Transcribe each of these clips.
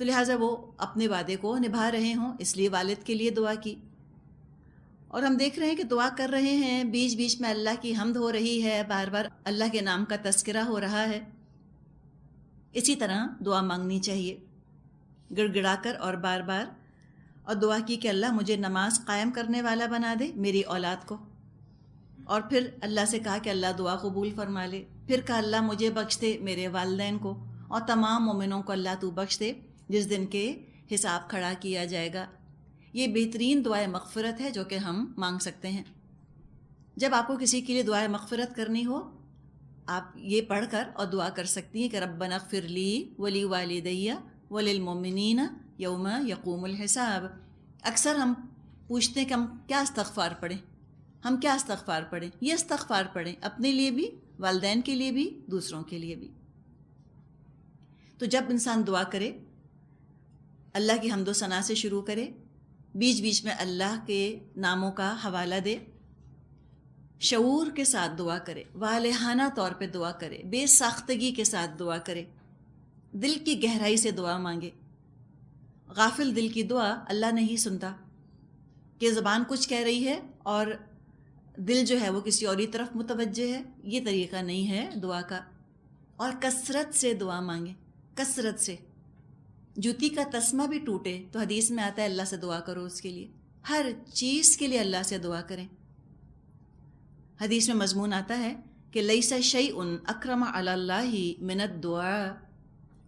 تو لہٰذا وہ اپنے وعدے کو نبھا رہے ہوں، اس لیے والد کے لیے دعا کی۔ اور ہم دیکھ رہے ہیں کہ دعا کر رہے ہیں، بیچ بیچ میں اللہ کی حمد ہو رہی ہے، بار بار اللہ کے نام کا تذکرہ ہو رہا ہے۔ اسی طرح دعا مانگنی چاہیے، گڑ گڑا کر اور بار بار، اور دعا کی کہ اللہ مجھے نماز قائم کرنے والا بنا دے، میری اولاد کو۔ اور پھر اللہ سے کہا کہ اللہ دعا قبول فرما لے، پھر کہا اللہ مجھے بخش دے، میرے والدین کو اور تمام مومنوں کو اللہ تو بخش دے جس دن کے حساب کھڑا کیا جائے گا۔ یہ بہترین دعائے مغفرت ہے جو کہ ہم مانگ سکتے ہیں۔ جب آپ کو کسی کے لیے دعائے مغفرت کرنی ہو، آپ یہ پڑھ کر اور دعا کر سکتی ہیں کہ ربنا اغفر لی ولی والدی وللمؤمنین یوم یقوم الحساب۔ اکثر ہم پوچھتے ہیں کہ ہم کیا استغفار پڑھیں، ہم کیا استغفار پڑھیں؟ یہ استغفار پڑھیں، اپنے لیے بھی، والدین کے لیے بھی، دوسروں کے لیے بھی۔ تو جب انسان دعا کرے، اللہ کی حمد و ثنا سے شروع کرے، بیچ بیچ میں اللہ کے ناموں کا حوالہ دے، شعور کے ساتھ دعا کرے، والہانہ طور پہ دعا کرے، بے ساختگی کے ساتھ دعا کرے، دل کی گہرائی سے دعا مانگے۔ غافل دل کی دعا اللہ نہیں سنتا، کہ زبان کچھ کہہ رہی ہے اور دل جو ہے وہ کسی اور ہی طرف متوجہ ہے، یہ طریقہ نہیں ہے دعا کا۔ اور کثرت سے دعا مانگیں، کثرت سے۔ جوتی کا تسمہ بھی ٹوٹے تو حدیث میں آتا ہے اللہ سے دعا کرو، اس کے لیے، ہر چیز کے لیے اللہ سے دعا کریں۔ حدیث میں مضمون آتا ہے کہ لیس شیء اکرم علی اللہ من الدعاء،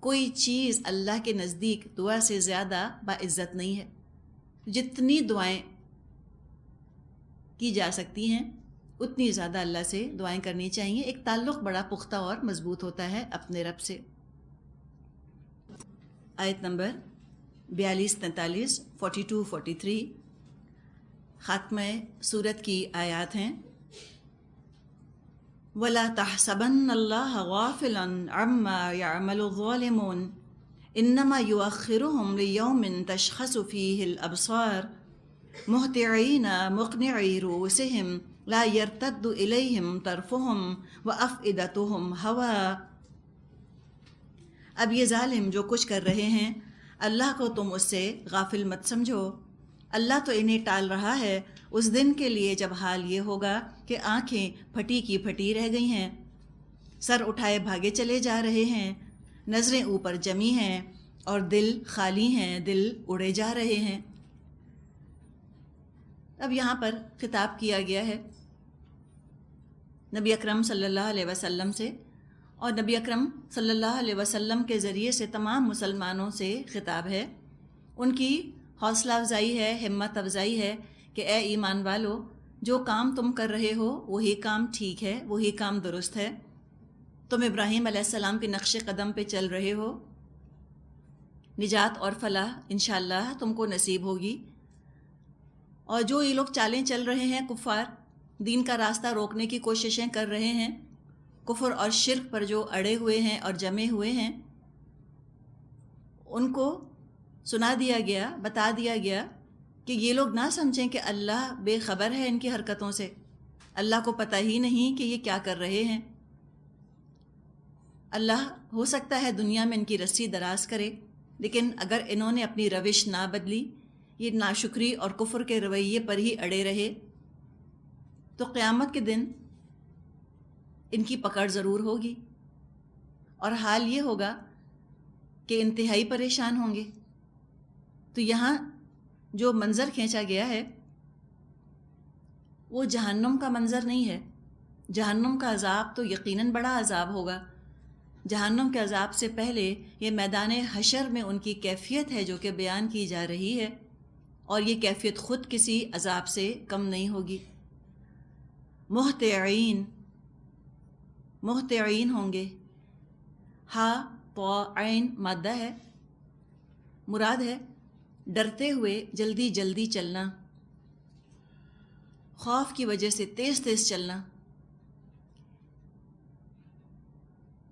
کوئی چیز اللہ کے نزدیک دعا سے زیادہ باعزت نہیں ہے۔ جتنی دعائیں کی جا سکتی ہیں اتنی زیادہ اللہ سے دعائیں کرنی چاہیے، ایک تعلق بڑا پختہ اور مضبوط ہوتا ہے اپنے رب سے۔ آیت نمبر 42-43 42-43 خاتمہ سورت کی آیات ہیں۔ وَلَا تَحْسَبَنَّ اللَّهَ غَافِلًا عَمَّا يَعْمَلُ الظَّالِمُونَ إِنَّمَا يُؤَخِّرُهُمْ لِيَوْمٍ تَشْخَصُ فِيهِ الْأَبْصَارُ مُهْطِعِينَ مُقْنِعِي رُءُوسِهِمْ لَا يَرْتَدُّ إِلَيْهِمْ طَرْفُهُمْ وَأَفْئِدَتُهُمْ هَوَاءٌ۔ اب یہ ظالم جو کچھ کر رہے ہیں، اللہ کو تم اس سے غافل مت سمجھو، اللہ تو انہیں ٹال رہا ہے اس دن کے لیے جب حال یہ ہوگا کہ آنکھیں پھٹی کی پھٹی رہ گئی ہیں، سر اٹھائے بھاگے چلے جا رہے ہیں، نظریں اوپر جمی ہیں اور دل خالی ہیں، دل اڑے جا رہے ہیں۔ اب یہاں پر خطاب کیا گیا ہے نبی اکرم صلی اللہ علیہ وسلم سے، اور نبی اکرم صلی اللہ علیہ وسلم کے ذریعے سے تمام مسلمانوں سے خطاب ہے، ان کی حوصلہ افزائی ہے، ہمت افزائی ہے کہ اے ایمان والو، جو کام تم کر رہے ہو وہی کام ٹھیک ہے، وہی کام درست ہے، تم ابراہیم علیہ السلام کے نقش قدم پہ چل رہے ہو، نجات اور فلاح انشاءاللہ تم کو نصیب ہوگی۔ اور جو یہ لوگ چالیں چل رہے ہیں، کفار دین کا راستہ روکنے کی کوششیں کر رہے ہیں، کفر اور شرک پر جو اڑے ہوئے ہیں اور جمے ہوئے ہیں، ان کو سنا دیا گیا، بتا دیا گیا کہ یہ لوگ نہ سمجھیں کہ اللہ بے خبر ہے ان کی حرکتوں سے، اللہ کو پتہ ہی نہیں کہ یہ کیا کر رہے ہیں۔ اللہ ہو سکتا ہے دنیا میں ان کی رسی دراز کرے، لیکن اگر انہوں نے اپنی روش نہ بدلی، یہ ناشکری اور کفر کے رویے پر ہی اڑے رہے، تو قیامت کے دن ان کی پکڑ ضرور ہوگی، اور حال یہ ہوگا کہ انتہائی پریشان ہوں گے۔ تو یہاں جو منظر کھینچا گیا ہے وہ جہنم کا منظر نہیں ہے۔ جہنم کا عذاب تو یقیناً بڑا عذاب ہوگا۔ جہنم کے عذاب سے پہلے یہ میدان حشر میں ان کی کیفیت ہے جو کہ بیان کی جا رہی ہے، اور یہ کیفیت خود کسی عذاب سے کم نہیں ہوگی۔ محتعین، محتعین ہوں گے، ہا تو عین مادہ ہے، مراد ہے ڈرتے ہوئے جلدی جلدی چلنا، خوف کی وجہ سے تیز تیز چلنا۔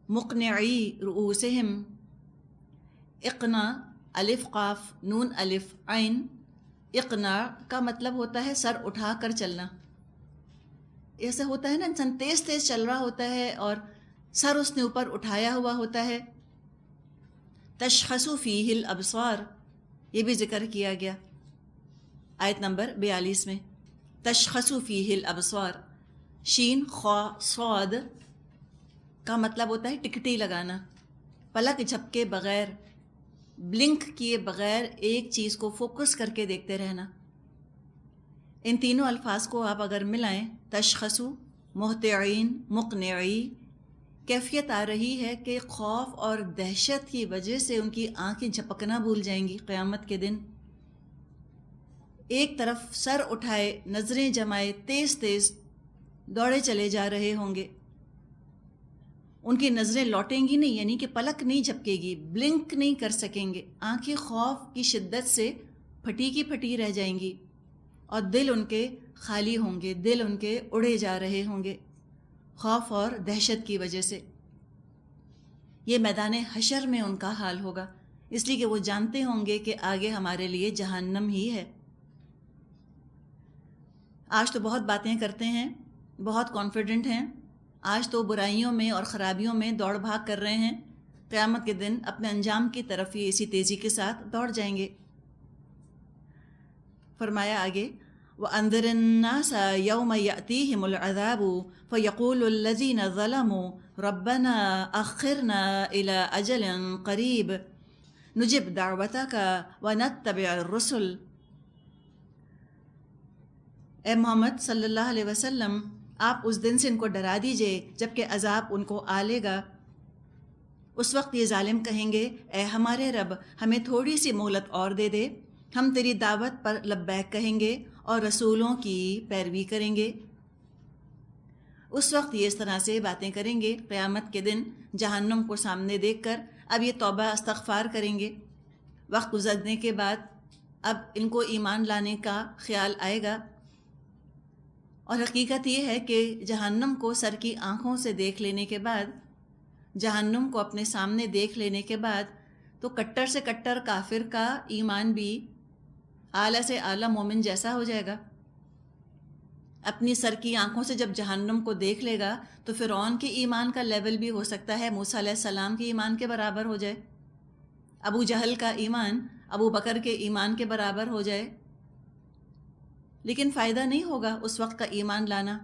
مقنعی رؤوسہم، اقنا الف قاف نون الف عین، اقنا کا مطلب ہوتا ہے سر اٹھا کر چلنا۔ ایسا ہوتا ہے نا، انسان تیز تیز چل رہا ہوتا ہے اور سر اس نے اوپر اٹھایا ہوا ہوتا ہے، تشخص فیہ الابصار، یہ بھی ذکر کیا گیا آیت نمبر 42 میں. تشخص فیہ الابصار، شین خا صاد کا مطلب ہوتا ہے ٹکٹی لگانا، پلک جھپکے بغیر، بلنک کیے بغیر ایک چیز کو فوکس کر کے دیکھتے رہنا. ان تینوں الفاظ کو آپ اگر ملائیں، تشخص، محتعین، مقنعی، کیفیت آ رہی ہے کہ خوف اور دہشت کی وجہ سے ان کی آنکھیں جھپکنا بھول جائیں گی قیامت کے دن. ایک طرف سر اٹھائے، نظریں جمائے، تیز تیز دوڑے چلے جا رہے ہوں گے. ان کی نظریں لوٹیں گی نہیں، یعنی کہ پلک نہیں جھپکے گی، بلنک نہیں کر سکیں گے. آنکھیں خوف کی شدت سے پھٹی کی پھٹی رہ جائیں گی، اور دل ان کے خالی ہوں گے، دل ان کے اڑے جا رہے ہوں گے خوف اور دہشت کی وجہ سے. یہ میدان حشر میں ان کا حال ہوگا، اس لیے کہ وہ جانتے ہوں گے کہ آگے ہمارے لیے جہنم ہی ہے. آج تو بہت باتیں کرتے ہیں، بہت کانفیڈنٹ ہیں، آج تو برائیوں میں اور خرابیوں میں دوڑ بھاگ کر رہے ہیں. قیامت کے دن اپنے انجام کی طرف یہ اسی تیزی کے ساتھ دوڑ جائیں گے. فرمایا آگے، وَأَنذِرِ النَّاسَ يَوْمَ يَأْتِيهِمُ الْعَذَابُ فَيَقُولُ الَّذِينَ ظَلَمُوا رَبَّنَا أَخِّرْنَا إِلَىٰ أَجَلٍ قَرِيبٍ نُجِبْ دَعْوَتَكَ وَنَتَّبِعِ الرُّسُلَ. اے محمد صلی اللہ علیہ وسلم، آپ اس دن سے ان کو ڈرا دیجئے جب کہ عذاب ان کو آ لے گا. اس وقت یہ ظالم کہیں گے، اے ہمارے رب، ہمیں تھوڑی سی مہلت اور دے دے، ہم تیری دعوت پر لبیک کہیں گے اور رسولوں کی پیروی کریں گے. اس وقت یہ اس طرح سے باتیں کریں گے قیامت کے دن جہنم کو سامنے دیکھ کر. اب یہ توبہ استغفار کریں گے. وقت گزرنے کے بعد اب ان کو ایمان لانے کا خیال آئے گا. اور حقیقت یہ ہے کہ جہنم کو سر کی آنکھوں سے دیکھ لینے کے بعد، جہنم کو اپنے سامنے دیکھ لینے کے بعد، تو کٹر سے کٹر کافر کا ایمان بھی اعلیٰ سے اعلیٰ مومن جیسا ہو جائے گا. اپنی سر کی آنکھوں سے جب جہنم کو دیکھ لے گا تو فرعون کے ایمان کا لیول بھی ہو سکتا ہے موسیٰ علیہ السلام کے ایمان کے برابر ہو جائے، ابو جہل کا ایمان ابو بکر کے ایمان کے برابر ہو جائے. لیکن فائدہ نہیں ہوگا اس وقت کا ایمان لانا.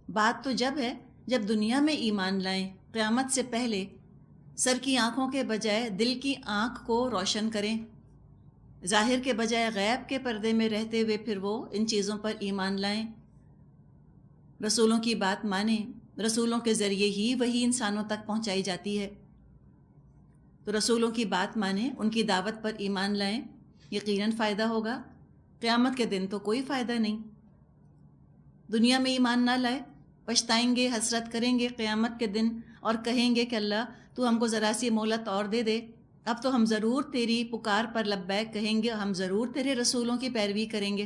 بات تو جب ہے جب دنیا میں ایمان لائیں، قیامت سے پہلے سر کی آنکھوں کے بجائے دل کی آنکھ کو روشن کریں، ظاہر کے بجائے غیب کے پردے میں رہتے ہوئے پھر وہ ان چیزوں پر ایمان لائیں، رسولوں کی بات مانیں. رسولوں کے ذریعے ہی وہی انسانوں تک پہنچائی جاتی ہے، تو رسولوں کی بات مانیں، ان کی دعوت پر ایمان لائیں، یقیناً فائدہ ہوگا. قیامت کے دن تو کوئی فائدہ نہیں. دنیا میں ایمان نہ لائے، پچھتائیں گے، حسرت کریں گے قیامت کے دن اور کہیں گے کہ اللہ تو ہم کو ذرا سی مہلت اور دے دے، اب تو ہم ضرور تیری پکار پر لبیک کہیں گے، ہم ضرور تیرے رسولوں کی پیروی کریں گے.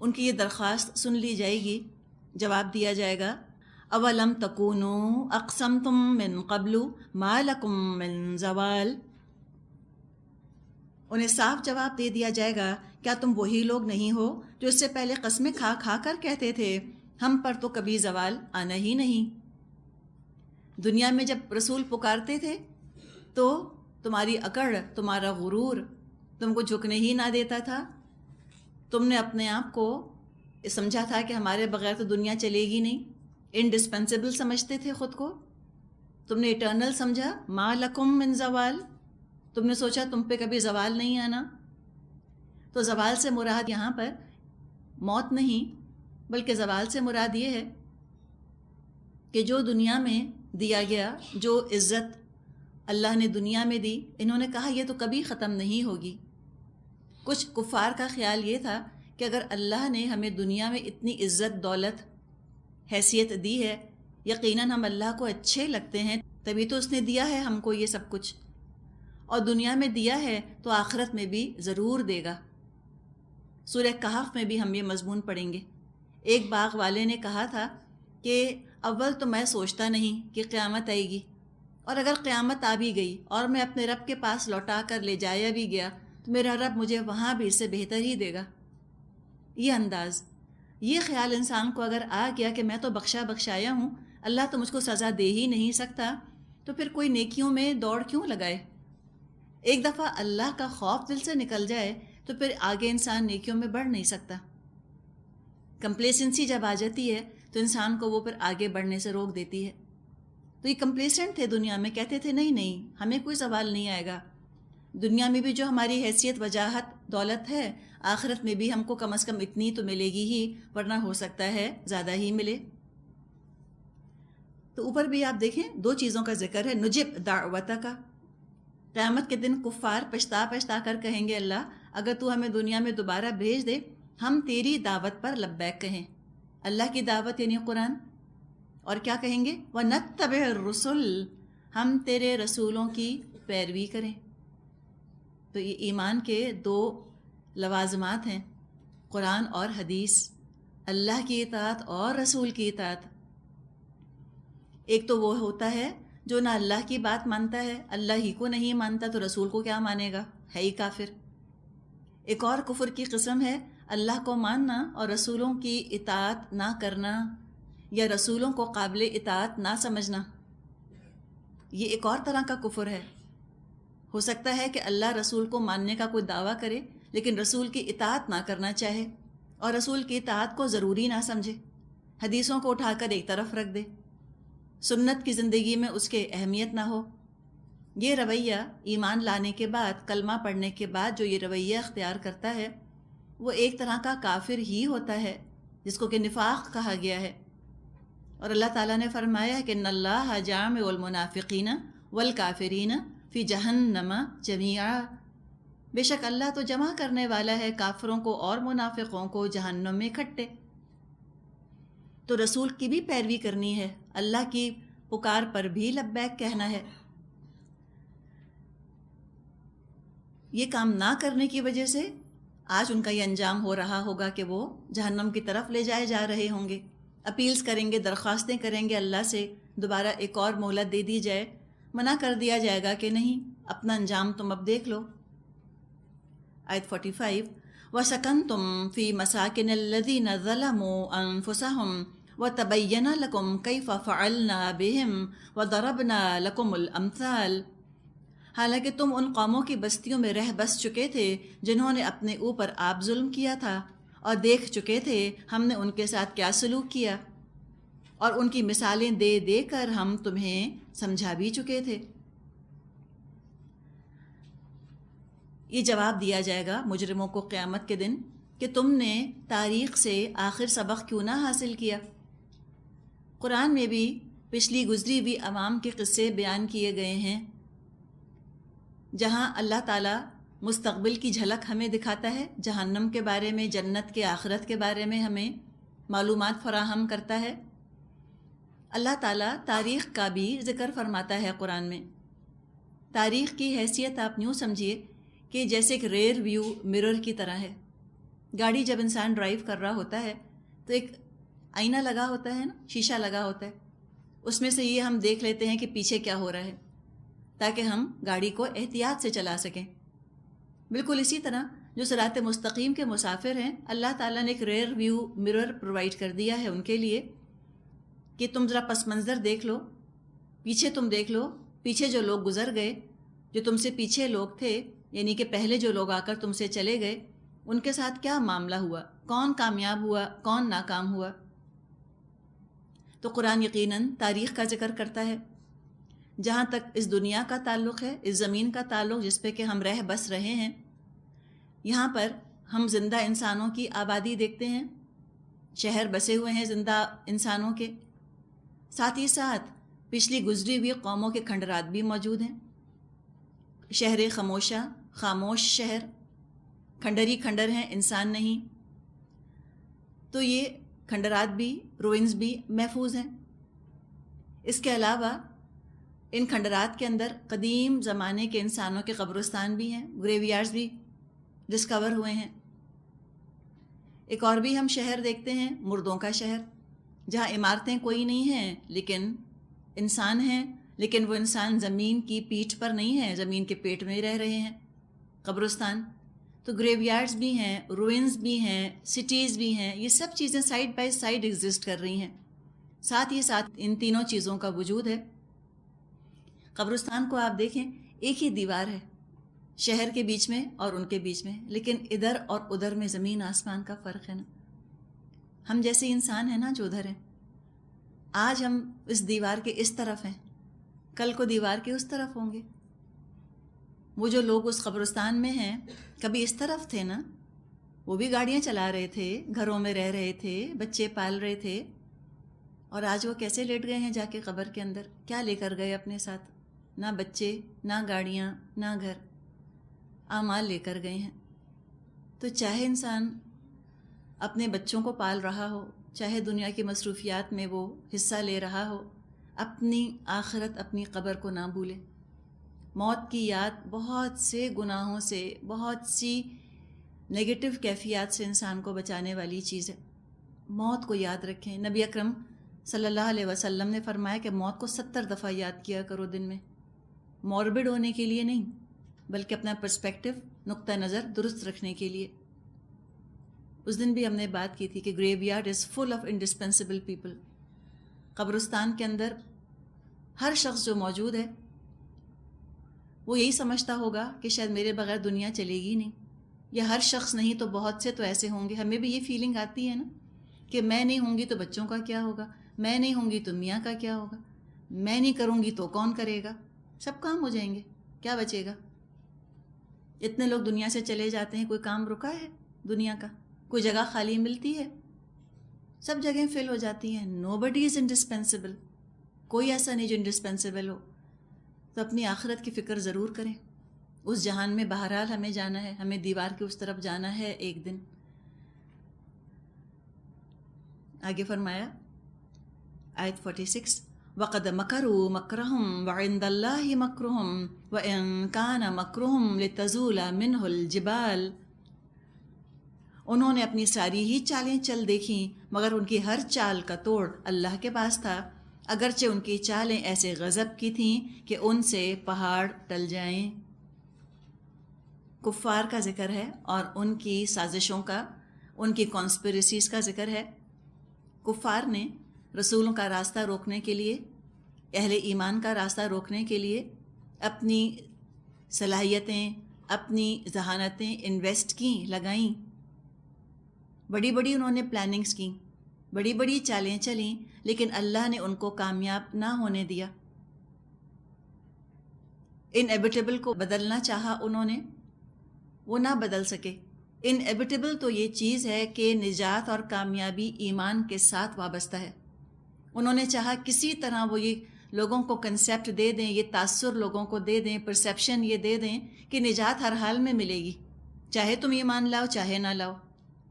ان کی یہ درخواست سن لی جائے گی، جواب دیا جائے گا، اولم تکونوا اقسمتم من قبل ما لکم من زوال. انہیں صاف جواب دے دیا جائے گا، کیا تم وہی لوگ نہیں ہو جو اس سے پہلے قسمیں کھا کھا کر کہتے تھے ہم پر تو کبھی زوال آنا ہی نہیں. دنیا میں جب رسول پکارتے تھے تو تمہاری اکڑ، تمہارا غرور تم کو جھکنے ہی نہ دیتا تھا. تم نے اپنے آپ کو سمجھا تھا کہ ہمارے بغیر تو دنیا چلے گی نہیں، انڈسپینسیبل سمجھتے تھے خود کو. تم نے ایٹرنل سمجھا، ما لکم من زوال، تم نے سوچا تم پہ کبھی زوال نہیں آنا. تو زوال سے مراد یہاں پر موت نہیں، بلکہ زوال سے مراد یہ ہے کہ جو دنیا میں دیا گیا، جو عزت اللہ نے دنیا میں دی، انہوں نے کہا یہ تو کبھی ختم نہیں ہوگی. کچھ کفار کا خیال یہ تھا کہ اگر اللہ نے ہمیں دنیا میں اتنی عزت، دولت، حیثیت دی ہے، یقیناً ہم اللہ کو اچھے لگتے ہیں، تبھی تو اس نے دیا ہے ہم کو یہ سب کچھ، اور دنیا میں دیا ہے تو آخرت میں بھی ضرور دے گا. سورہ کہف میں بھی ہم یہ مضمون پڑھیں گے. ایک باغ والے نے کہا تھا کہ اول تو میں سوچتا نہیں کہ قیامت آئے گی، اور اگر قیامت آ بھی گئی اور میں اپنے رب کے پاس لوٹا کر لے جایا بھی گیا تو میرا رب مجھے وہاں بھی اس سے بہتر ہی دے گا. یہ انداز، یہ خیال انسان کو اگر آ گیا کہ میں تو بخشا بخشایا ہوں، اللہ تو مجھ کو سزا دے ہی نہیں سکتا، تو پھر کوئی نیکیوں میں دوڑ کیوں لگائے؟ ایک دفعہ اللہ کا خوف دل سے نکل جائے تو پھر آگے انسان نیکیوں میں بڑھ نہیں سکتا۔ کمپلیسنسی جب آ جاتی ہے تو انسان کو وہ پھر آگے بڑھنے سے روک دیتی ہے۔ تو یہ کمپلیسنٹ تھے دنیا میں، کہتے تھے نہیں ہمیں کوئی سوال نہیں آئے گا، دنیا میں بھی جو ہماری حیثیت وجاہت دولت ہے، آخرت میں بھی ہم کو کم از کم اتنی تو ملے گی ہی، ورنہ ہو سکتا ہے زیادہ ہی ملے۔ تو اوپر بھی آپ دیکھیں 2 چیزوں کا ذکر ہے، نجب دعوتہ کا، قیامت کے دن کفار پچھتا پچھتا کر کہیں گے اللہ اگر تو ہمیں دنیا میں دوبارہ بھیج دے ہم تیری دعوت پر لبیک کہیں، اللہ کی دعوت یعنی قرآن، اور کیا کہیں گے وَنَتَّبِعِ الرُّسُلَ، ہم تیرے رسولوں کی پیروی کریں۔ تو یہ ایمان کے 2 لوازمات ہیں، قرآن اور حدیث، اللہ کی اطاعت اور رسول کی اطاعت۔ ایک تو وہ ہوتا ہے جو نہ اللہ کی بات مانتا ہے، اللہ ہی کو نہیں مانتا تو رسول کو کیا مانے گا، ہے ہی کافر۔ ایک اور کفر کی قسم ہے اللہ کو ماننا اور رسولوں کی اطاعت نہ کرنا یا رسولوں کو قابل اطاعت نہ سمجھنا، یہ ایک اور طرح کا کفر ہے۔ ہو سکتا ہے کہ اللہ رسول کو ماننے کا کوئی دعویٰ کرے لیکن رسول کی اطاعت نہ کرنا چاہے اور رسول کی اطاعت کو ضروری نہ سمجھے، حدیثوں کو اٹھا کر ایک طرف رکھ دے، سنت کی زندگی میں اس کے اہمیت نہ ہو۔ یہ رویہ ایمان لانے کے بعد، کلمہ پڑھنے کے بعد جو یہ رویہ اختیار کرتا ہے وہ ایک طرح کا کافر ہی ہوتا ہے جس کو کہ نفاق کہا گیا ہے۔ اور اللہ تعالیٰ نے فرمایا ہے کہ ان اللہ جامع المنافقین والکافرین فی جہنم جمیعا، بے شک اللہ تو جمع کرنے والا ہے کافروں کو اور منافقوں کو جہنم میں اکٹھے۔ تو رسول کی بھی پیروی کرنی ہے، اللہ کی پکار پر بھی لبیک کہنا ہے۔ یہ کام نہ کرنے کی وجہ سے آج ان کا یہ انجام ہو رہا ہوگا کہ وہ جہنم کی طرف لے جائے جا رہے ہوں گے، اپیلز کریں گے، درخواستیں کریں گے اللہ سے دوبارہ ایک اور مہلت دے دی جائے، منع کر دیا جائے گا کہ نہیں اپنا انجام تم اب دیکھ لو۔ آیت 45 وَسَكَنْتُمْ فِي مَسَاكِنِ الَّذِينَ ظَلَمُوا أَنفُسَهُمْ وَتَبَيَّنَ لَكُمْ كَيْفَ فَعَلْنَا بِهِمْ وَضَرَبْنَا لَكُمُ الْأَمْثَالَ، حالانکہ تم ان قوموں کی بستیوں میں رہ بس چکے تھے جنہوں نے اپنے اوپر آپ ظلم کیا تھا، اور دیکھ چکے تھے ہم نے ان کے ساتھ کیا سلوک کیا، اور ان کی مثالیں دے دے کر ہم تمہیں سمجھا بھی چکے تھے۔ یہ جواب دیا جائے گا مجرموں کو قیامت کے دن کہ تم نے تاریخ سے آخر سبق کیوں نہ حاصل کیا۔ قرآن میں بھی پچھلی گزری ہوئی عوام کے قصے بیان کیے گئے ہیں جہاں اللہ تعالیٰ مستقبل کی جھلک ہمیں دکھاتا ہے، جہنم کے بارے میں، جنت کے، آخرت کے بارے میں ہمیں معلومات فراہم کرتا ہے۔ اللہ تعالیٰ تاریخ کا بھی ذکر فرماتا ہے قرآن میں۔ تاریخ کی حیثیت آپ یوں سمجھیے کہ جیسے ایک ریئر ویو مرر کی طرح ہے۔ گاڑی جب انسان ڈرائیو کر رہا ہوتا ہے تو ایک آئینہ لگا ہوتا ہے نا، شیشہ لگا ہوتا ہے، اس میں سے یہ ہم دیکھ لیتے ہیں کہ پیچھے کیا ہو رہا ہے تاکہ ہم گاڑی کو احتیاط سے چلا سکیں۔ بالکل اسی طرح جو صراط مستقیم کے مسافر ہیں، اللہ تعالیٰ نے ایک ریئر ویو مرر پرووائڈ کر دیا ہے ان کے لیے کہ تم ذرا پس منظر دیکھ لو، پیچھے تم دیکھ لو، پیچھے جو لوگ گزر گئے، جو تم سے پیچھے لوگ تھے، یعنی کہ پہلے جو لوگ آ کر تم سے چلے گئے، ان کے ساتھ کیا معاملہ ہوا، کون کامیاب ہوا، کون ناکام ہوا۔ تو قرآن یقیناً تاریخ کا ذکر کرتا ہے۔ جہاں تک اس دنیا کا تعلق ہے، اس زمین کا تعلق جس پہ کہ ہم رہ بس رہے ہیں، یہاں پر ہم زندہ انسانوں کی آبادی دیکھتے ہیں، شہر بسے ہوئے ہیں زندہ انسانوں کے، ساتھ ہی ساتھ پچھلی گزری ہوئی قوموں کے کھنڈرات بھی موجود ہیں۔ شہر خاموشہ، خاموش شہر، کھنڈر ہی کھنڈر ہیں، انسان نہیں۔ تو یہ کھنڈرات بھی، روئنز بھی محفوظ ہیں۔ اس کے علاوہ ان کھنڈرات کے اندر قدیم زمانے کے انسانوں کے قبرستان بھی ہیں، گریو یارڈز بھی ڈسکور ہوئے ہیں۔ ایک اور بھی ہم شہر دیکھتے ہیں، مردوں کا شہر، جہاں عمارتیں کوئی نہیں ہیں لیکن انسان ہیں، لیکن وہ انسان زمین کی پیٹھ پر نہیں ہے، زمین کے پیٹ میں رہ رہے ہیں، قبرستان۔ تو گریو یارڈز بھی ہیں، روئنز بھی ہیں، سٹیز بھی ہیں، یہ سب چیزیں سائڈ بائی سائڈ ایگزسٹ کر رہی ہیں۔ ساتھ ہی ساتھ ان تینوں چیزوں کا وجود ہے۔ قبرستان کو آپ دیکھیں، ایک ہی دیوار ہے شہر کے بیچ میں اور ان کے بیچ میں، لیکن ادھر اور ادھر میں زمین آسمان کا فرق ہے نا۔ ہم جیسے انسان ہیں نا جو ادھر ہیں، آج ہم اس دیوار کے اس طرف ہیں، کل کو دیوار کے اس طرف ہوں گے۔ وہ جو لوگ اس قبرستان میں ہیں کبھی اس طرف تھے نا، وہ بھی گاڑیاں چلا رہے تھے، گھروں میں رہ رہے تھے، بچے پال رہے تھے، اور آج وہ کیسے لیٹ گئے ہیں جا کے قبر کے اندر؟ کیا لے کر گئے اپنے ساتھ؟ نہ بچے، نہ گاڑیاں، نہ گھر، اعمال لے کر گئے ہیں۔ تو چاہے انسان اپنے بچوں کو پال رہا ہو، چاہے دنیا کی مصروفیات میں وہ حصہ لے رہا ہو، اپنی آخرت، اپنی قبر کو نہ بھولے۔ موت کی یاد بہت سے گناہوں سے، بہت سی نگیٹو کیفیات سے انسان کو بچانے والی چیز ہے۔ موت کو یاد رکھیں۔ نبی اکرم صلی اللہ علیہ وسلم نے فرمایا کہ موت کو 70 دفعہ یاد کیا کرو دن میں، موربڈ ہونے کے لیے نہیں، بلکہ اپنا پرسپیکٹو، نقطہ نظر درست رکھنے کے لیے۔ اس دن بھی ہم نے بات کی تھی کہ graveyard is full of indispensable people. قبرستان کے اندر ہر شخص جو موجود ہے وہ یہی سمجھتا ہوگا کہ شاید میرے بغیر دنیا چلے گی نہیں، یا ہر شخص نہیں تو بہت سے تو ایسے ہوں گے۔ ہمیں بھی یہ فیلنگ آتی ہے نا کہ میں نہیں ہوں گی تو بچوں کا کیا ہوگا، میں نہیں ہوں گی تو میاں کا کیا ہوگا، میں نہیں کروں گی تو کون کرے گا، سب کام ہو جائیں گے، کیا بچے گا؟ اتنے لوگ دنیا سے چلے جاتے ہیں، کوئی کام رکا ہے دنیا کا؟ کوئی جگہ خالی ملتی ہے؟ سب جگہیں فل ہو جاتی ہیں۔ نوبڈی از انڈسپینسیبل، کوئی ایسا نہیں جو انڈسپینسیبل ہو۔ تو اپنی آخرت کی فکر ضرور کریں۔ اس جہان میں بہرحال ہمیں جانا ہے، ہمیں دیوار کے اس طرف جانا ہے ایک دن۔ آگے فرمایا آیت 46، وَقَدْ مَكَرُوا مَكْرَهُمْ وَعِنْدَ اللَّهِ مَكْرُهُمْ وَإِنْ كَانَ مَكْرُهُمْ لِتَزُولَ مِنْهُ الْجِبَالُ۔ انہوں نے اپنی ساری ہی چالیں چل دیکھیں، مگر ان کی ہر چال کا توڑ اللہ کے پاس تھا، اگرچہ ان کی چالیں ایسے غضب کی تھیں کہ ان سے پہاڑ ٹل جائیں۔ کفار کا ذکر ہے اور ان کی سازشوں کا، ان کی کانسپریسیز کا ذکر ہے۔ کفار نے رسولوں کا راستہ روکنے کے لیے، اہل ایمان کا راستہ روکنے کے لیے اپنی صلاحیتیں، اپنی ذہانتیں انویسٹ کیں، لگائیں، بڑی بڑی انہوں نے پلاننگز کیں، بڑی بڑی چالیں چلیں، لیکن اللہ نے ان کو کامیاب نہ ہونے دیا۔ انایبیٹیبل کو بدلنا چاہا انہوں نے، وہ نہ بدل سکے۔ انایبیٹیبل تو یہ چیز ہے کہ نجات اور کامیابی ایمان کے ساتھ وابستہ ہے۔ انہوں نے چاہا کسی طرح وہ یہ لوگوں کو کنسیپٹ دے دیں، یہ تاثر لوگوں کو دے دیں، پرسیپشن یہ دے دیں کہ نجات ہر حال میں ملے گی، چاہے تم ایمان لاؤ چاہے نہ لاؤ،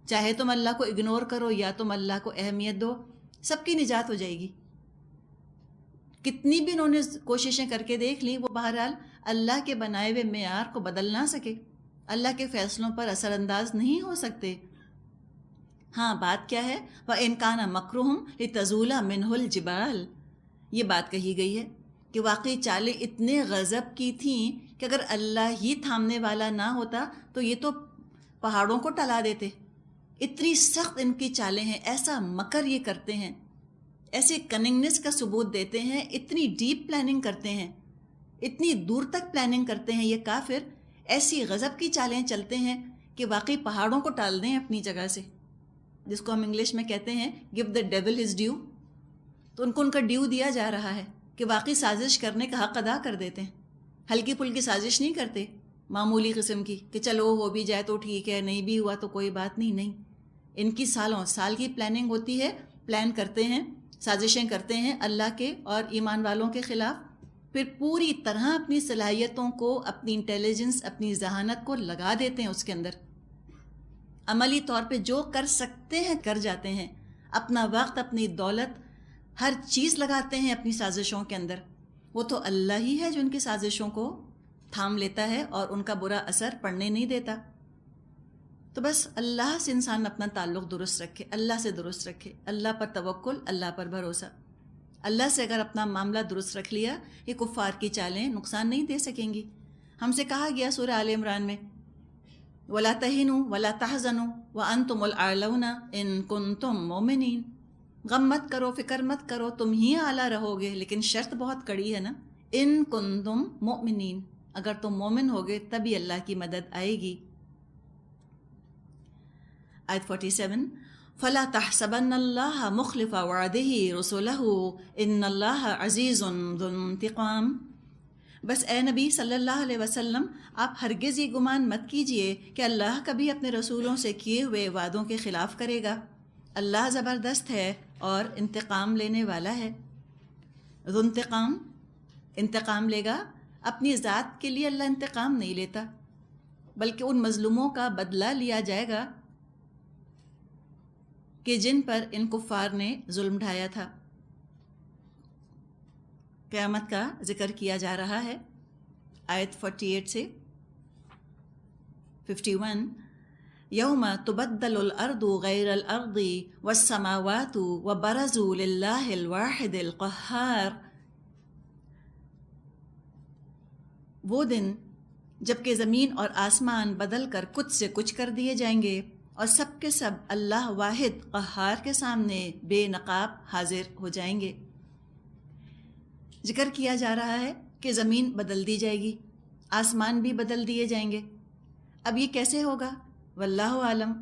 چاہے تم اللہ کو اگنور کرو یا تم اللہ کو اہمیت دو، سب کی نجات ہو جائے گی۔ کتنی بھی انہوں نے کوششیں کر کے دیکھ لیں، وہ بہرحال اللہ کے بنائے ہوئے معیار کو بدل نہ سکے، اللہ کے فیصلوں پر اثر انداز نہیں ہو سکتے۔ ہاں بات کیا ہے؟ وَإِنْ كَانَ مَكْرُهُمْ لِتَزُولَ مِنْهُ الْجِبَالُ، یہ بات کہی گئی ہے کہ واقعی چالیں اتنے غضب کی تھیں کہ اگر اللہ ہی تھامنے والا نہ ہوتا تو یہ تو پہاڑوں کو ٹلا دیتے۔ اتنی سخت ان کی چالیں ہیں، ایسا مکر یہ کرتے ہیں، ایسے کننگنس کا ثبوت دیتے ہیں، اتنی ڈیپ پلاننگ کرتے ہیں، اتنی دور تک پلاننگ کرتے ہیں یہ کافر، ایسی غضب کی چالیں چلتے ہیں کہ واقعی پہاڑوں کو ٹال دیں اپنی جگہ سے، جس کو ہم انگلش میں کہتے ہیں give the devil his due۔ تو ان کو ان کا ڈیو دیا جا رہا ہے کہ واقعی سازش کرنے کا حق ادا کر دیتے ہیں، ہلکی پھلکی سازش نہیں کرتے معمولی قسم کی کہ چلو ہو بھی جائے تو ٹھیک ہے، نہیں بھی ہوا تو کوئی بات نہیں۔ نہیں، ان کی سالوں سال کی پلاننگ ہوتی ہے، پلان کرتے ہیں، سازشیں کرتے ہیں اللہ کے اور ایمان والوں کے خلاف، پھر پوری طرح اپنی صلاحیتوں کو، اپنی انٹیلیجنس، اپنی ذہانت کو لگا دیتے ہیں اس کے اندر، عملی طور پہ جو کر سکتے ہیں کر جاتے ہیں، اپنا وقت، اپنی دولت، ہر چیز لگاتے ہیں اپنی سازشوں کے اندر۔ وہ تو اللہ ہی ہے جو ان کی سازشوں کو تھام لیتا ہے اور ان کا برا اثر پڑنے نہیں دیتا۔ تو بس اللہ سے انسان اپنا تعلق درست رکھے، اللہ سے درست رکھے، اللہ پر توکل، اللہ پر بھروسہ۔ اللہ سے اگر اپنا معاملہ درست رکھ لیا، یہ کفار کی چالیں نقصان نہیں دے سکیں گی۔ ہم سے کہا گیا سورہ آل عمران میں وَلَا تَهِنُوا وَلَا تَحْزَنُوا وَأَنْتُمُ الْأَعْلَوْنَ إِن كُنتُم مُؤْمِنِينَ، غم مت کرو، فکر مت کرو، تم ہی اعلیٰ رہو گے، لیکن شرط بہت کڑی ہے نا، ان کنتم مؤمنین، اگر تم مومن ہوگے تبھی اللہ کی مدد آئے گی۔ آیت 47، فلا تحسبن اللہ مخلف وعدہ رسلہ ان اللہ عزیز ذو انتقام۔ بس اے نبی صلی اللہ علیہ وسلم، آپ ہرگز یہ گمان مت کیجئے کہ اللہ کبھی اپنے رسولوں سے کیے ہوئے وعدوں کے خلاف کرے گا۔ اللہ زبردست ہے اور انتقام لینے والا ہے۔ ذو انتقام، انتقام لے گا۔ اپنی ذات کے لیے اللہ انتقام نہیں لیتا، بلکہ ان مظلوموں کا بدلہ لیا جائے گا کہ جن پر ان کفار نے ظلم ڈھایا تھا۔ قیامت کا ذکر کیا جا رہا ہے آیت 48 سے 51، یوم تبدل الارض غیر الارض والسماوات وبرزوا للہ الواحد القہار۔ وہ دن جب کہ زمین اور آسمان بدل کر کچھ سے کچھ کر دیے جائیں گے اور سب کے سب اللہ واحد قہار کے سامنے بے نقاب حاضر ہو جائیں گے۔ ذکر کیا جا رہا ہے کہ زمین بدل دی جائے گی، آسمان بھی بدل دیے جائیں گے۔ اب یہ کیسے ہوگا؟ واللہ عالم،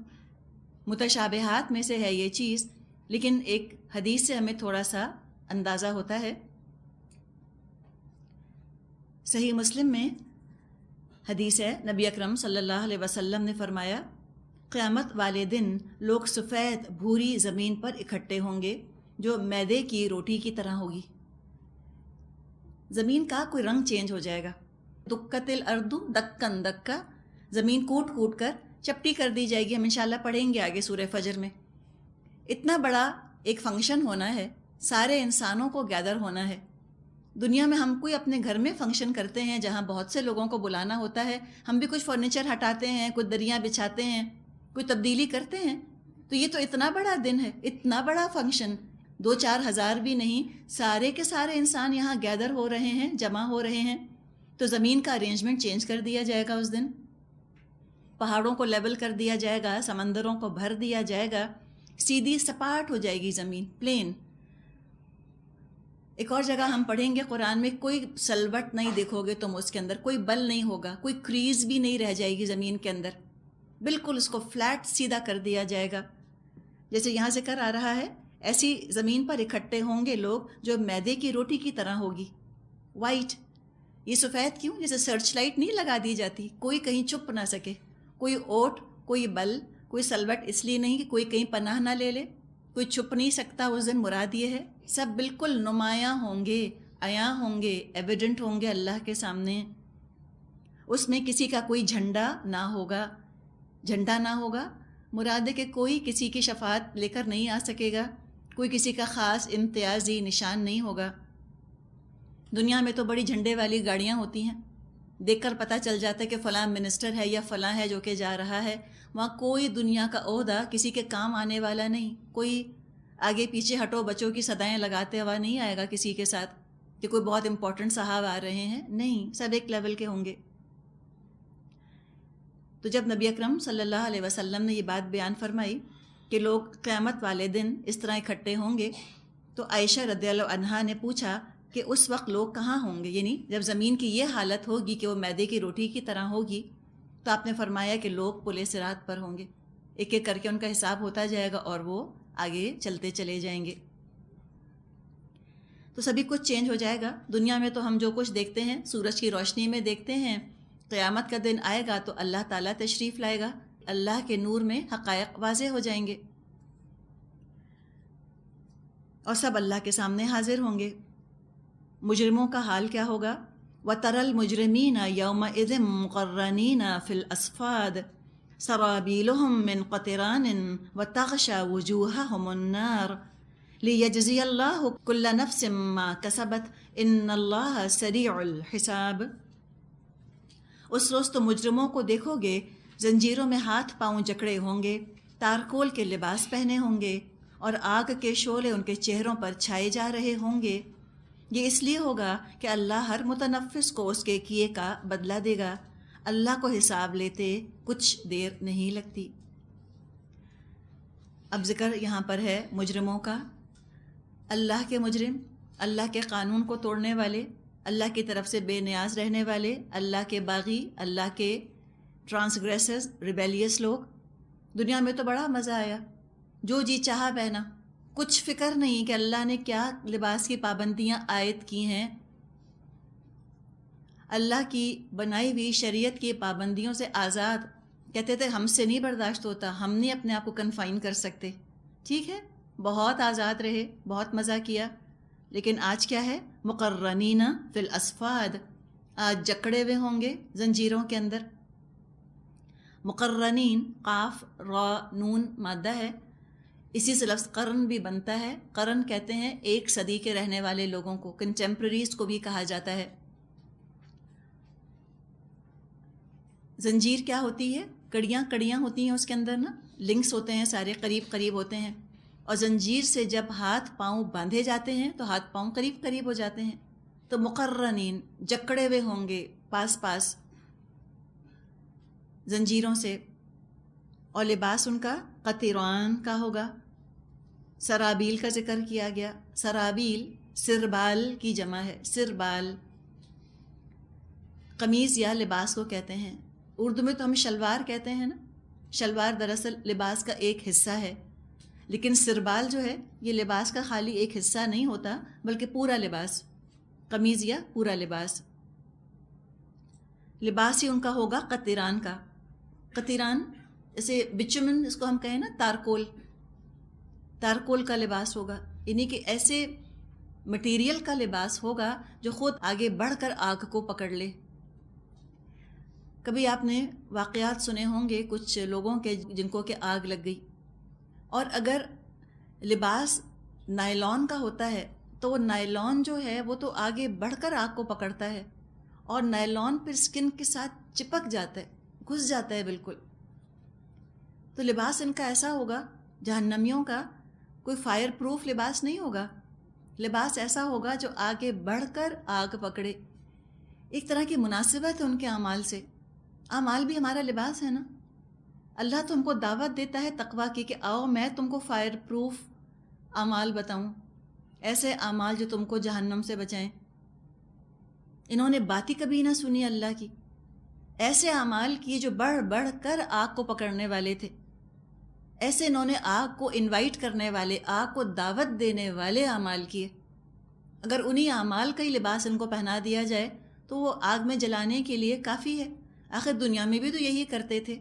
متشابہات میں سے ہے یہ چیز، لیکن ایک حدیث سے ہمیں تھوڑا سا اندازہ ہوتا ہے۔ صحیح مسلم میں حدیث ہے، نبی اکرم صلی اللہ علیہ وسلم نے فرمایا، قیامت والے دن لوگ سفید بھوری زمین پر اکٹھے ہوں گے جو میدے کی روٹی کی طرح ہوگی۔ زمین کا کوئی رنگ چینج ہو جائے گا۔ دکت الارض دکن دکا، زمین کوٹ کوٹ کر چپٹی کر دی جائے گی۔ ہم انشاءاللہ پڑھیں گے آگے سورہ فجر میں۔ اتنا بڑا ایک فنکشن ہونا ہے، سارے انسانوں کو گیدر ہونا ہے۔ دنیا میں ہم کوئی اپنے گھر میں فنکشن کرتے ہیں جہاں بہت سے لوگوں کو بلانا ہوتا ہے، ہم بھی کچھ فرنیچر ہٹاتے ہیں، کچھ دریاں بچھاتے ہیں، کوئی تبدیلی کرتے ہیں، تو یہ تو اتنا بڑا دن ہے، اتنا بڑا فنکشن، 2-4 ہزار بھی نہیں، سارے کے سارے انسان یہاں گیدر ہو رہے ہیں، جمع ہو رہے ہیں، تو زمین کا ارینجمنٹ چینج کر دیا جائے گا اس دن۔ پہاڑوں کو لیول کر دیا جائے گا، سمندروں کو بھر دیا جائے گا، سیدھی سپاٹ ہو جائے گی زمین، پلین۔ ایک اور جگہ ہم پڑھیں گے قرآن میں، کوئی سلوٹ نہیں دیکھو گے تم اس کے اندر، کوئی بل نہیں ہوگا، کوئی کریز بھی نہیں رہ جائے گی زمین کے اندر، بالکل اس کو فلیٹ سیدھا کر دیا جائے گا۔ جیسے یہاں ذکر آ رہا ہے، ایسی زمین پر اکٹھے ہوں گے لوگ جو میدے کی روٹی کی طرح ہوگی، وائٹ۔ یہ سفید کیوں؟ جیسے سرچ لائٹ نہیں لگا دی جاتی، کوئی کہیں چھپ نہ سکے، کوئی اوٹ، کوئی بل، کوئی سلوٹ، اس لیے نہیں کہ کوئی کہیں پناہ نہ لے لے، کوئی چھپ نہیں سکتا اس دن، مراد یہ ہے سب بالکل نمایاں ہوں گے، عیاں ہوں گے، ایویڈنٹ ہوں گے اللہ کے سامنے۔ اس میں کسی کا کوئی جھنڈا نہ ہوگا، جھنڈا نہ ہوگا مراد ہے کہ کوئی کسی کی شفاعت لے کر نہیں آ سکے گا، کوئی کسی کا خاص امتیازی نشان نہیں ہوگا۔ دنیا میں تو بڑی جھنڈے والی گاڑیاں ہوتی ہیں، دیکھ کر پتہ چل جاتا ہے کہ فلاں منسٹر ہے یا فلاں ہے جو کہ جا رہا ہے۔ وہاں کوئی دنیا کا عہدہ کسی کے کام آنے والا نہیں، کوئی آگے پیچھے ہٹو بچوں کی صدائیں لگاتے ہوا نہیں آئے گا کسی کے ساتھ کہ کوئی بہت امپورٹنٹ صاحب آ رہے ہیں، نہیں، سب ایک لیول کے ہوں گے۔ تو جب نبی اکرم صلی اللہ علیہ وسلم نے یہ بات بیان فرمائی کہ لوگ قیامت والے دن اس طرح اکٹھے ہوں گے، تو عائشہ رضی اللہ عنہا نے پوچھا کہ اس وقت لوگ کہاں ہوں گے؟ یعنی جب زمین کی یہ حالت ہوگی کہ وہ میدے کی روٹی کی طرح ہوگی، تو آپ نے فرمایا کہ لوگ پل صراط پر ہوں گے، ایک ایک کر کے ان کا حساب ہوتا جائے گا اور وہ آگے چلتے چلے جائیں گے۔ تو سبھی کچھ چینج ہو جائے گا۔ دنیا میں تو ہم جو کچھ دیکھتے ہیں سورج کی روشنی میں دیکھتے ہیں، قیامت کا دن آئے گا تو اللہ تعالیٰ تشریف لائے گا، اللہ کے نور میں حقائق واضح ہو جائیں گے اور سب اللہ کے سامنے حاضر ہوں گے۔ مجرموں کا حال کیا ہوگا؟ وَتَرَى الْمُجْرِمِينَ يَوْمَئِذٍ مُقَرَّنِينَ فِي الْأَصْفَادِ سَرَابِيلُهُم مِّن قَطِرَانٍ وَتَغْشَى وُجُوهَهُمُ النَّارُ لِيَجْزِيَ اللَّهُ كُلَّ نَفْسٍ مَّا كَسَبَتْ إِنَّ اللَّهَ سَرِيعُ الْحِسَابِ۔ اس روز تو مجرموں کو دیکھو گے، زنجیروں میں ہاتھ پاؤں جکڑے ہوں گے، تارکول کے لباس پہنے ہوں گے اور آگ کے شعلے ان کے چہروں پر چھائے جا رہے ہوں گے۔ یہ اس لیے ہوگا کہ اللہ ہر متنفس کو اس کے کیے کا بدلہ دے گا، اللہ کو حساب لیتے کچھ دیر نہیں لگتی۔ اب ذکر یہاں پر ہے مجرموں کا، اللہ کے مجرم، اللہ کے قانون کو توڑنے والے، اللہ کی طرف سے بے نیاز رہنے والے، اللہ کے باغی، اللہ کے ٹرانسگریسرز، ریبیلیس لوگ. دنیا میں تو بڑا مزہ آیا، جو جی چاہا پہنا، کچھ فکر نہیں کہ اللہ نے کیا لباس کی پابندیاں عائد کی ہیں. اللہ کی بنائی ہوئی شریعت کی پابندیوں سے آزاد. کہتے تھے ہم سے نہیں برداشت ہوتا، ہم نہیں اپنے آپ کو کنفائن کر سکتے. ٹھیک ہے، بہت آزاد رہے، بہت مزہ کیا. لیکن آج کیا ہے؟ مقرنین فی الاسفاد، آج جکڑے ہوئے ہوں گے زنجیروں کے اندر. مقرنین، قاف را نون مادہ ہے، اسی سے لفظ قرن بھی بنتا ہے. قرن کہتے ہیں 1 صدی کے رہنے والے لوگوں کو، کنٹمپریریز کو بھی کہا جاتا ہے. زنجیر کیا ہوتی ہے؟ کڑیاں ہوتی ہیں اس کے اندر نا، لنکس ہوتے ہیں، سارے قریب قریب ہوتے ہیں. اور زنجیر سے جب ہاتھ پاؤں باندھے جاتے ہیں تو ہاتھ پاؤں قریب قریب ہو جاتے ہیں. تو مقرنین، جکڑے ہوئے ہوں گے پاس پاس زنجیروں سے. اور لباس ان کا قطران کا ہوگا. سرابیل کا ذکر کیا گیا. سرابیل سربال کی جمع ہے، سربال. قمیض یا لباس کو کہتے ہیں. اردو میں تو ہم شلوار کہتے ہیں نا، شلوار دراصل لباس کا ایک حصہ ہے. لیکن سربال جو ہے یہ لباس کا خالی ایک حصہ نہیں ہوتا، بلکہ پورا لباس. قمیض یا پورا لباس. لباس ہی ان کا ہوگا قطران کا. قطران جیسے بچمن اس کو ہم کہیں نا، تارکول کا لباس ہوگا. یعنی کہ ایسے مٹیریل کا لباس ہوگا جو خود آگے بڑھ کر آگ کو پکڑ لے. کبھی آپ نے واقعات سنے ہوں گے کچھ لوگوں کے جن کو کہ آگ لگ گئی، اور اگر لباس نائلون کا ہوتا ہے تو وہ نائلون جو ہے وہ تو آگے بڑھ کر آگ کو پکڑتا ہے، اور نائلون پھر سکن کے ساتھ چپک جاتا ہے، گھس جاتا ہے بالکل. تو لباس ان کا ایسا ہوگا، جہنمیوں کا کوئی فائر پروف لباس نہیں ہوگا. لباس ایسا ہوگا جو آگے بڑھ کر آگ پکڑے. ایک طرح کی مناسبت ہے ان کے اعمال سے. اعمال بھی ہمارا لباس ہے نا. اللہ تو ہم کو دعوت دیتا ہے تقویٰ کی کہ آؤ میں تم کو فائر پروف اعمال بتاؤں، ایسے اعمال جو تم کو جہنم سے بچائیں. انہوں نے بات ہی کبھی نہ سنی اللہ کی. ایسے اعمال کیے جو بڑھ بڑھ کر آگ کو پکڑنے والے تھے. ایسے انہوں نے آگ کو انوائٹ کرنے والے، آگ کو دعوت دینے والے اعمال کیے. اگر انہی اعمال کا ہی لباس ان کو پہنا دیا جائے تو وہ آگ میں جلانے کے لیے کافی ہے. آخر دنیا میں بھی تو یہی کرتے تھے.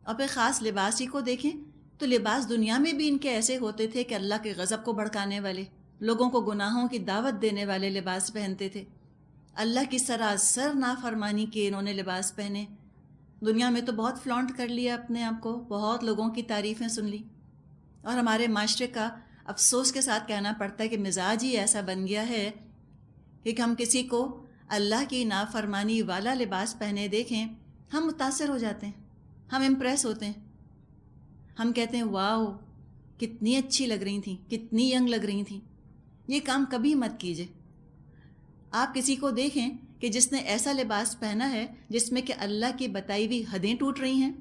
اور پھر خاص لباس ہی کو دیکھیں تو لباس دنیا میں بھی ان کے ایسے ہوتے تھے کہ اللہ کے غضب کو بھڑکانے والے، لوگوں کو گناہوں کی دعوت دینے والے لباس پہنتے تھے. اللہ کی سراسر نافرمانی کے انہوں نے لباس پہنے. دنیا میں تو بہت فلانٹ کر لیا اپنے آپ کو، بہت لوگوں کی تعریفیں سن لی. اور ہمارے معاشرے کا افسوس کے ساتھ کہنا پڑتا ہے کہ مزاج ہی ایسا بن گیا ہے کہ ہم کسی کو اللہ کی نافرمانی والا لباس پہنے دیکھیں ہم متاثر ہو جاتے ہیں، ہم امپریس ہوتے ہیں. ہم کہتے ہیں واو کتنی اچھی لگ رہی تھیں، کتنی ینگ لگ رہی تھیں. یہ کام کبھی مت کیجیے. آپ کسی کو دیکھیں کہ جس نے ایسا لباس پہنا ہے جس میں کہ اللہ کی بتائی ہوئی حدیں ٹوٹ رہی ہیں.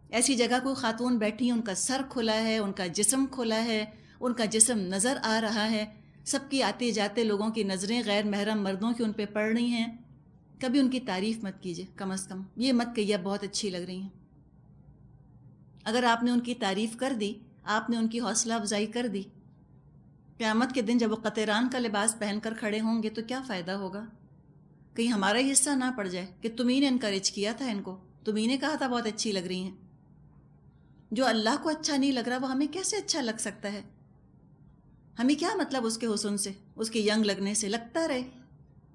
ایسی جگہ کوئی خاتون بیٹھی ہیں، ان کا سر کھلا ہے، ان کا جسم کھلا ہے، ان کا جسم نظر آ رہا ہے، سب کی آتے جاتے لوگوں کی نظریں غیر محرم مردوں کی ان پہ پڑ رہی ہیں. کبھی ان کی تعریف مت کیجیے، کم از کم یہ مت کہیے بہت اچھی لگ رہی ہیں. اگر آپ نے ان کی تعریف کر دی، آپ نے ان کی حوصلہ افزائی کر دی، قیامت کے دن جب وہ قطران کا لباس پہن کر کھڑے ہوں گے تو کیا فائدہ ہوگا؟ کہیں ہمارا ہی حصہ نہ پڑ جائے کہ تم ہی نے انکریج کیا تھا ان کو، تم ہی نے کہا تھا بہت اچھی لگ رہی ہیں. جو اللہ کو اچھا نہیں لگ رہا وہ ہمیں کیسے اچھا لگ سکتا ہے؟ ہمیں کیا مطلب اس کے حسن سے، اس کے ینگ لگنے سے؟ لگتا رہے.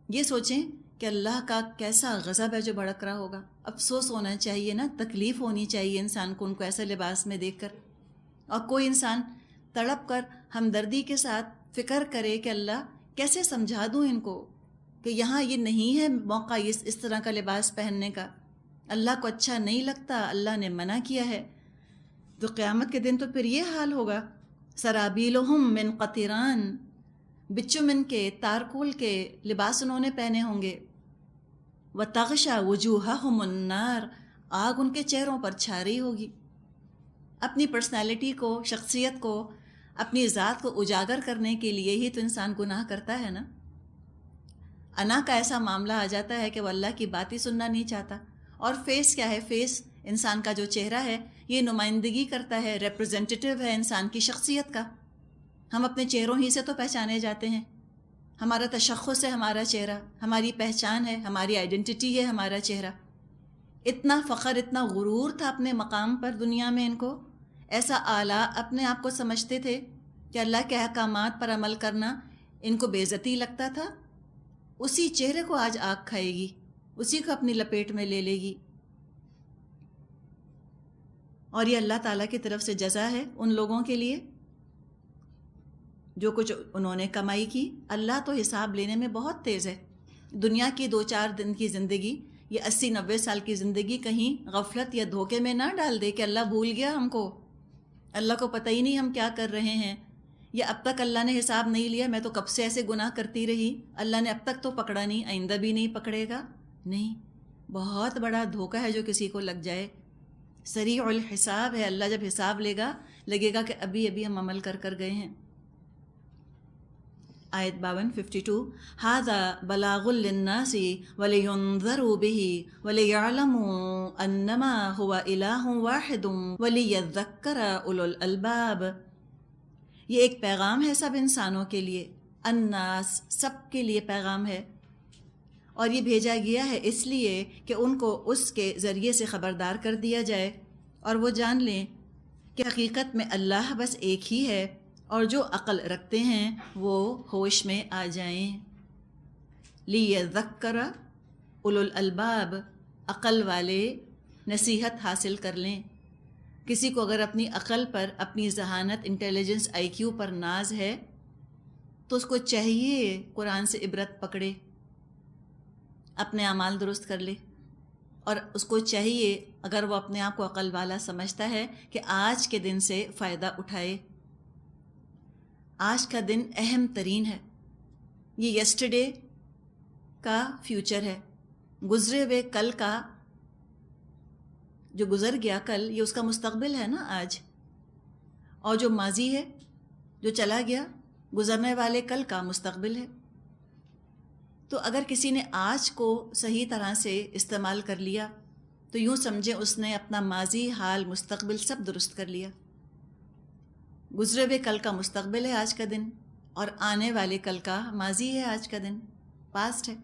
یہ سوچیں کہ اللہ کا کیسا غضب ہے جو بھڑک رہا ہوگا. افسوس ہونا چاہیے نا، تکلیف ہونی چاہیے انسان کو ان کو ایسے لباس میں دیکھ کر. اور کوئی انسان تڑپ کر ہمدردی کے ساتھ فکر کرے کہ اللہ کیسے سمجھا دوں ان کو کہ یہاں یہ نہیں ہے موقع اس طرح کا لباس پہننے کا. اللہ کو اچھا نہیں لگتا، اللہ نے منع کیا ہے. تو قیامت کے دن تو پھر یہ حال ہوگا. سرابیلہم من قطران، بچمن کے، تارکول کے لباس انہوں نے پہنے ہوں گے. وتغشا وجوہہم النار، آگ ان کے چہروں پر چھا رہی ہوگی. اپنی پرسنالٹی کو، شخصیت کو اپنی ذات کو اجاگر کرنے کے لیے ہی تو انسان گناہ کرتا ہے نا. انا کا ایسا معاملہ آ جاتا ہے کہ وہ اللہ کی بات ہی سننا نہیں چاہتا. اور فیس کیا ہے؟ فیس انسان کا جو چہرہ ہے یہ نمائندگی کرتا ہے، ریپرزینٹیٹیو ہے انسان کی شخصیت کا. ہم اپنے چہروں ہی سے تو پہچانے جاتے ہیں. ہمارا تشخص ہے ہمارا چہرہ، ہماری پہچان ہے، ہماری آئیڈینٹی ہے ہمارا چہرہ. اتنا فخر، اتنا غرور تھا اپنے مقام پر دنیا میں ان کو، ایسا اعلیٰ اپنے آپ کو سمجھتے تھے کہ اللہ کے احکامات پر عمل کرنا ان کو بے عزتی لگتا تھا. اسی چہرے کو آج آگ کھائے گی، اسی کو اپنی لپیٹ میں لے لے گی. اور یہ اللہ تعالیٰ کی طرف سے جزا ہے ان لوگوں کے لیے جو کچھ انہوں نے کمائی کی. اللہ تو حساب لینے میں بہت تیز ہے. دنیا کی 2-4 دن کی زندگی، یہ 80-90 سال کی زندگی کہیں غفلت یا دھوکے میں نہ ڈال دے کہ اللہ بھول گیا ہم کو، اللہ کو پتہ ہی نہیں ہم کیا کر رہے ہیں، یا اب تک اللہ نے حساب نہیں لیا، میں تو کب سے ایسے گناہ کرتی رہی، اللہ نے اب تک تو پکڑا نہیں، آئندہ بھی نہیں پکڑے گا. نہیں، بہت بڑا دھوکہ ہے جو کسی کو لگ جائے. سریع الحساب ہے. اللہ جب حساب لگے گا کہ ابھی ہم عمل کر گئے ہیں. آیت 52 ھذا بلاغ للناس ولینذروا به وليعلموا انما هو الہ واحد وليذکر اولو الالباب. یہ ایک پیغام ہے سب انسانوں کے لیے، الناس سب کے لیے پیغام ہے، اور یہ بھیجا گیا ہے اس لیے کہ ان کو اس کے ذریعے سے خبردار کر دیا جائے اور وہ جان لیں کہ حقیقت میں اللہ بس ایک ہی ہے، اور جو عقل رکھتے ہیں وہ ہوش میں آ جائیں. لیذکر اولو الالباب، عقل والے نصیحت حاصل کر لیں. کسی کو اگر اپنی عقل پر، اپنی ذہانت، انٹیلیجنس، آئی کیو پر ناز ہے تو اس کو چاہیے قرآن سے عبرت پکڑے، اپنے اعمال درست کر لے. اور اس کو چاہیے اگر وہ اپنے آپ کو عقل والا سمجھتا ہے کہ آج کے دن سے فائدہ اٹھائے. آج کا دن اہم ترین ہے. یہ یسٹرڈے کا فیوچر ہے، گزرے ہوئے کل کا، جو گزر گیا کل، یہ اس کا مستقبل ہے نا آج. اور جو ماضی ہے، جو چلا گیا، گزرنے والے کل کا مستقبل ہے. تو اگر کسی نے آج کو صحیح طرح سے استعمال کر لیا تو یوں سمجھیں اس نے اپنا ماضی، حال، مستقبل سب درست کر لیا. گزرے ہوئے کل کا مستقبل ہے آج کا دن، اور آنے والے کل کا ماضی ہے آج کا دن، پاسٹ ہے.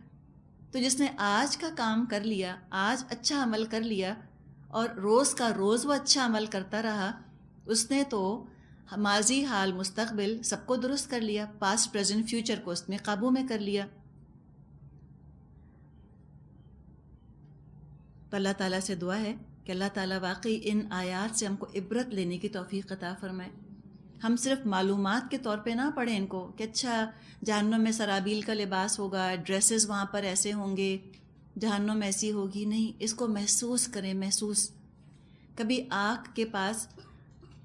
تو جس نے آج کا کام کر لیا، آج اچھا عمل کر لیا، اور روز کا روز وہ اچھا عمل کرتا رہا، اس نے تو ماضی، حال، مستقبل سب کو درست کر لیا، پاسٹ، پریزنٹ، فیوچر کو اس میں قابو میں کر لیا. تو اللہ تعالیٰ سے دعا ہے کہ اللہ تعالیٰ واقعی ان آیات سے ہم کو عبرت لینے کی توفیق عطا فرمائے. ہم صرف معلومات کے طور پہ نہ پڑھیں ان کو کہ اچھا جہنم میں سرابیل کا لباس ہوگا، ڈریسز وہاں پر ایسے ہوں گے، جہنم ایسی ہوگی. نہیں، اس کو محسوس کریں. محسوس کبھی آگ کے پاس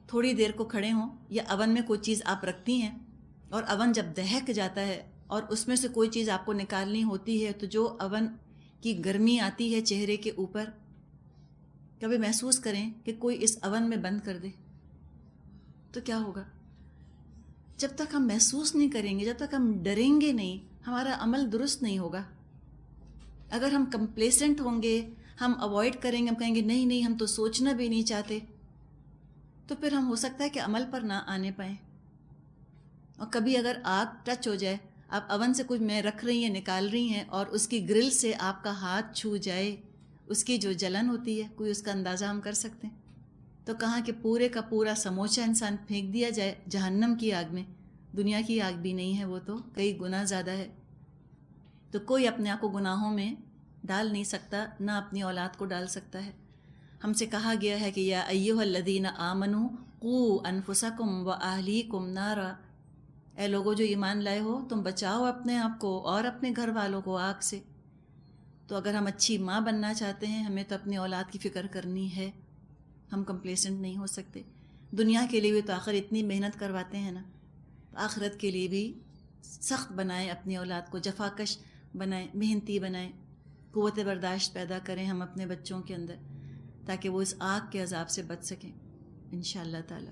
تھوڑی دیر کو کھڑے ہوں، یا اون میں کوئی چیز آپ رکھتی ہیں اور اون جب دہک جاتا ہے اور اس میں سے کوئی چیز آپ کو نکالنی ہوتی ہے تو جو اون کی گرمی آتی ہے چہرے کے اوپر، کبھی محسوس کریں کہ کوئی اس اون میں بند کر دے تو کیا ہوگا. جب تک ہم محسوس نہیں کریں گے، جب تک ہم ڈریں گے نہیں، ہمارا عمل درست نہیں ہوگا. اگر ہم کمپلیسنٹ ہوں گے، ہم اوائڈ کریں گے، ہم کہیں گے نہیں نہیں ہم تو سوچنا بھی نہیں چاہتے، تو پھر ہم ہو سکتا ہے کہ عمل پر نہ آنے پائیں. اور کبھی اگر آگ ٹچ ہو جائے، آپ اون سے کچھ میں رکھ رہی ہیں، نکال رہی ہیں، اور اس کی گرل سے آپ کا ہاتھ چھو جائے، اس کی جو جلن ہوتی ہے کوئی اس کا اندازہ ہم کر سکتے ہیں. تو کہاں کہ پورے کا پورا سموچہ انسان پھینک دیا جائے جہنم کی آگ میں. دنیا کی آگ بھی نہیں ہے، وہ تو کئی گنا زیادہ ہے. تو کوئی اپنے آپ کو گناہوں میں ڈال نہیں سکتا، نہ اپنی اولاد کو ڈال سکتا ہے. ہم سے کہا گیا ہے کہ یا ایھا الذین آمنوا قوا انفسکم واہلیکم نارا، اے لوگوں جو ایمان لائے ہو، تم بچاؤ اپنے آپ کو اور اپنے گھر والوں کو آگ سے. تو اگر ہم اچھی ماں بننا چاہتے ہیں، ہمیں تو اپنی اولاد کی فکر کرنی ہے. ہم کمپلیسنٹ نہیں ہو سکتے. دنیا کے لیے بھی تو آخر اتنی محنت کرواتے ہیں نا، آخرت کے لیے بھی سخت بنائیں اپنی اولاد کو، جفاکش بنائیں، محنتی بنائیں، قوت برداشت پیدا کریں ہم اپنے بچوں کے اندر، تاکہ وہ اس آگ کے عذاب سے بچ سکیں انشاءاللہ تعالی.